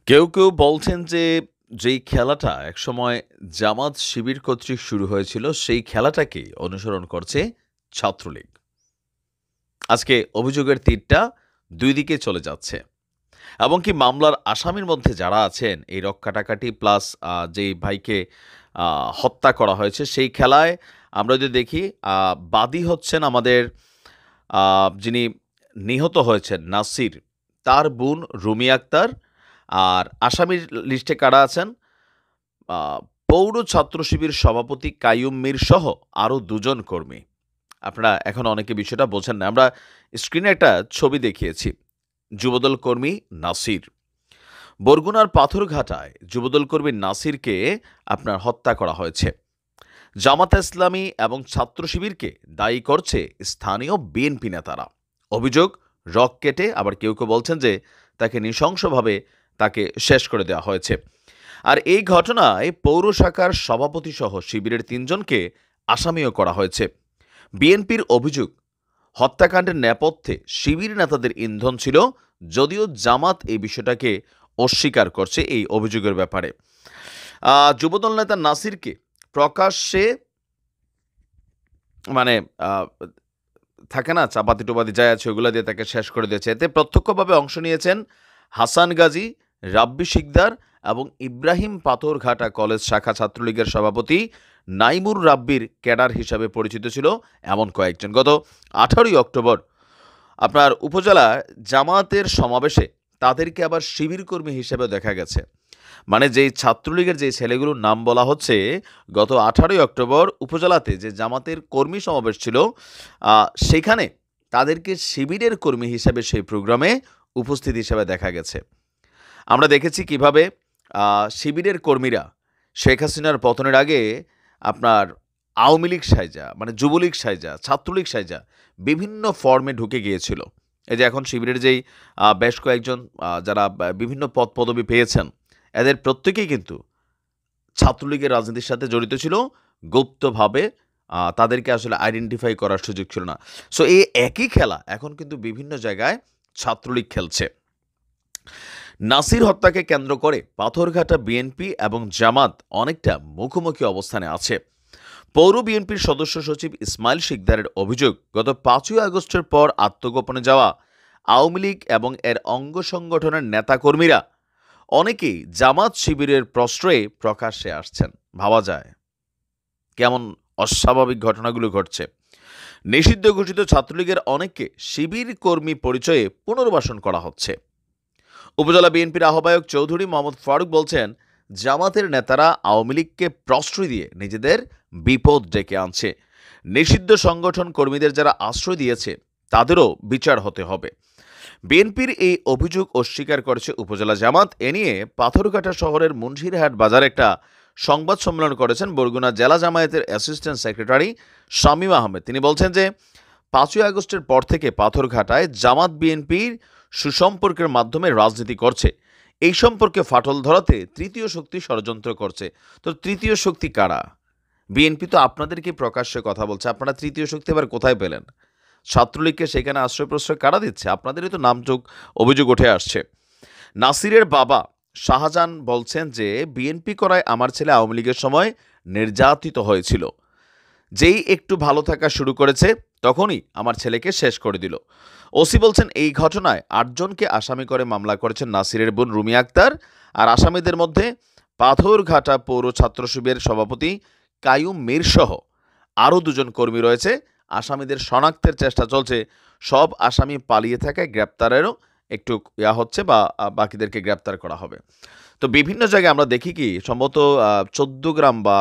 কেউ বলছেন যে, যেই খেলাটা একসময় জামাত শিবির কর্তৃক শুরু হয়েছিল, সেই খেলাটাকেই অনুসরণ করছে ছাত্রলীগ। আজকে অভিযোগের তীরটা ২ দিকে চলে যাচ্ছে। এমনকি মামলার আসামির মধ্যে যারা আছেন, এই রক-কাটাকাটি প্লাস যেই ভাইকে আ হত্যা করা হয়েছে, সেই খেলায় আমরা যদি দেখি আ বাদী হচ্ছেন আমাদের আ যিনি নিহত হয়েছেন নাসির, তার বোন রুমি আক্তার। আর আসামির লিস্টে কারা আছেন? আ পৌর ছাত্র শিবির সভাপতি কাইয়ুম মীর সহ আরও ২ জন কর্মী। আপনারা এখন অনেকে বিষয়টা বোঝেন না। আমরা স্ক্রিনে একটা ছবি দেখিয়েছি। যুবদল কর্মী নাসির। বরগুনার পাথরঘাটায় যুবদল কর্মী নাসিরকে আপনার হত্যা করা হয়েছে। জামাতে ইসলামী এবং ছাত্র শিবিরকে দায়ী করছে স্থানীয় বিএনপি নেতারা। অভিযোগ, রক কেটে, আবার কেউ বলছেন যে তাকে নৃশংসভাবে তাকে শেষ করে দেওয়া হয়েছে। আর এই ঘটনায় পৌর শাখার সভাপতিসহ শিবিরের ৩ জনকে আসামিও করা হয়েছে। বিএনপির অভিযোগ, হত্যাকাণ্ডের নেপথ্যে শিবির নেতাদের ইন্ধন ছিল, যদিও জামাত এই বিষয়টাকে অস্বীকার করছে এই অভিযোগের ব্যাপারে। যুবদল নেতা নাসিরকে প্রকাশ্যে মানে আ থাকে না চাপাতি-টাপাতি যাই আছে ওগুলা দিয়ে তাকে শেষ করে দিয়েছে। এতে প্রত্যক্ষভাবে অংশ নিয়েছেন হাসান গাজী, রাব্বি শিকদার এবং ইব্রাহিম পাথরঘাটা কলেজ শাখা ছাত্রলীগের সভাপতি নাইমুর রাব্বির ক্যাডার হিসাবে পরিচিত ছিল এমন কয়েকজন। গত ১৮ই অক্টোবর আপনার উপজেলা জামায়াতের সমাবেশে তাদেরকে আবার শিবির কর্মী হিসেবে দেখা গেছে। মানে যেই ছাত্রলীগের যে ছেলেগুলোর নাম বলা হচ্ছে, গত ১৮ই অক্টোবর উপজেলাতে যে জামাতের কর্মী সমাবেশ ছিল, সেখানে তাদেরকে শিবিরের কর্মী হিসেবে সেই প্রোগ্রামে উপস্থিত হিসেবে দেখা গেছে। আমরা দেখেছি কিভাবে শিবিরের কর্মীরা শেখ হাসিনার পতনের আগে আপনার আওয়ামী লীগ সাইজা, মানে যুবলীগ সাইজা, ছাত্রলীগ সাইজা বিভিন্ন ফর্মে ঢুকে গিয়েছিল। এই যে এখন শিবিরের যেই বেশ কয়েকজন যারা বিভিন্ন পদপদবি পেয়েছেন, এদের প্রত্যেকেই কিন্তু ছাত্রলীগের রাজনীতির সাথে জড়িত ছিল। গুপ্তভাবে তাদেরকে আসলে আইডেন্টিফাই করার সুযোগ ছিল না। সো এই একই খেলা এখন কিন্তু বিভিন্ন জায়গায় ছাত্রলীগ খেলছে। নাসির হত্যাকে কেন্দ্র করে পাথরঘাটা বিএনপি এবং জামাত অনেকটা মুখোমুখি অবস্থানে আছে। পৌর বিএনপির সদস্য সচিব ইসমাইল শিকদারের অভিযোগ, গত ৫ই আগস্টের পর আত্মগোপনে যাওয়া আওয়ামী লীগ এবং এর অঙ্গ সংগঠনের নেতাকর্মীরা অনেকেই জামাত শিবিরের প্রশ্রয়ে প্রকাশ্যে আসছেন। ভাবা যায় কেমন অস্বাভাবিক ঘটনাগুলো ঘটছে। নিষিদ্ধ ঘোষিত ছাত্রলীগের অনেককে শিবির কর্মী পরিচয়ে পুনর্বাসন করা হচ্ছে। উপজেলা বিএনপির আহ্বায়ক চৌধুরী মোহাম্মদ ফারুক বলছেন, জামাতের নেতারা আওয়ামী লীগকে প্রশ্রয় দিয়ে নিজেদের বিপদ ডেকে আনছে। নিষিদ্ধ সংগঠন কর্মীদের যারা আশ্রয় দিয়েছে তাদেরও বিচার হতে হবে। বিএনপির এই অভিযোগ অস্বীকার করেছে উপজেলা জামাত। এ নিয়ে পাথরঘাটা শহরের মুন্সিরহাট বাজারে একটা সংবাদ সম্মেলন করেছেন বরগুনা জেলা জামায়াতের অ্যাসিস্ট্যান্ট সেক্রেটারি শামীম আহমেদ। তিনি বলছেন যে ৫ই আগস্টের পর থেকে পাথরঘাটায় জামাত বিএনপির সুসম্পর্কের মাধ্যমে রাজনীতি করছে। এই সম্পর্কে ফাটল ধরাতে তৃতীয় শক্তি ষড়যন্ত্র করছে। তো তৃতীয় শক্তি কারা? বিএনপি তো আপনাদেরকে প্রকাশ্যে কথা বলছে। আপনারা তৃতীয় শক্তি আবার কোথায় পেলেন? ছাত্রলীগকে সেখানে আশ্রয় প্রশ্রয় কারা দিচ্ছে? আপনাদেরই তো নামযোগ অভিযোগ উঠে আসছে। নাসিরের বাবা শাহজাহান বলছেন যে, বিএনপি করায় আমার ছেলে আওয়ামী লীগের সময় নির্যাতিত হয়েছিল। যেই একটু ভালো থাকা শুরু করেছে তখনই আমার ছেলেকে শেষ করে দিল। ওসি বলছেন, এই ঘটনায় ৮ জনকে আসামি করে মামলা করেছেন নাসিরের বোন রুমি আক্তার। আর আসামিদের মধ্যে পাথরঘাটা পৌর ছাত্র শিবিরের সভাপতি কাইয়ুম মীর সহ আরও ২ জন কর্মী রয়েছে। আসামিদের শনাক্তের চেষ্টা চলছে। সব আসামি পালিয়ে থাকায় গ্রেপ্তারেরও একটু হচ্ছে বা বাকিদেরকে গ্রেপ্তার করা হবে। তো বিভিন্ন জায়গায় আমরা দেখি কি সম্ভবত ১৪ গ্রাম বা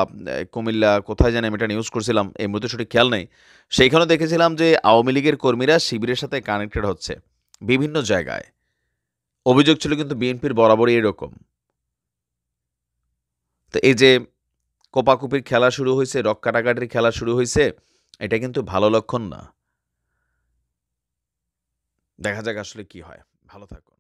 কুমিল্লা কোথায় জানি আমি এটা নিউজ করছিলাম, এই মুহূর্তে সঠিক খেয়াল নেই। সেইখানেও দেখেছিলাম যে আওয়ামী লীগের কর্মীরা শিবিরের সাথে কানেক্টেড হচ্ছে বিভিন্ন জায়গায়। অভিযোগ ছিল কিন্তু বিএনপির বরাবরই এরকম। তো এই যে কোপাকুপির খেলা শুরু হয়েছে, রক কাটাকাটির খেলা শুরু হয়েছে, এটা কিন্তু ভালো লক্ষণ না। দেখা যাক আসলে কি হয়। ভালো থাকো।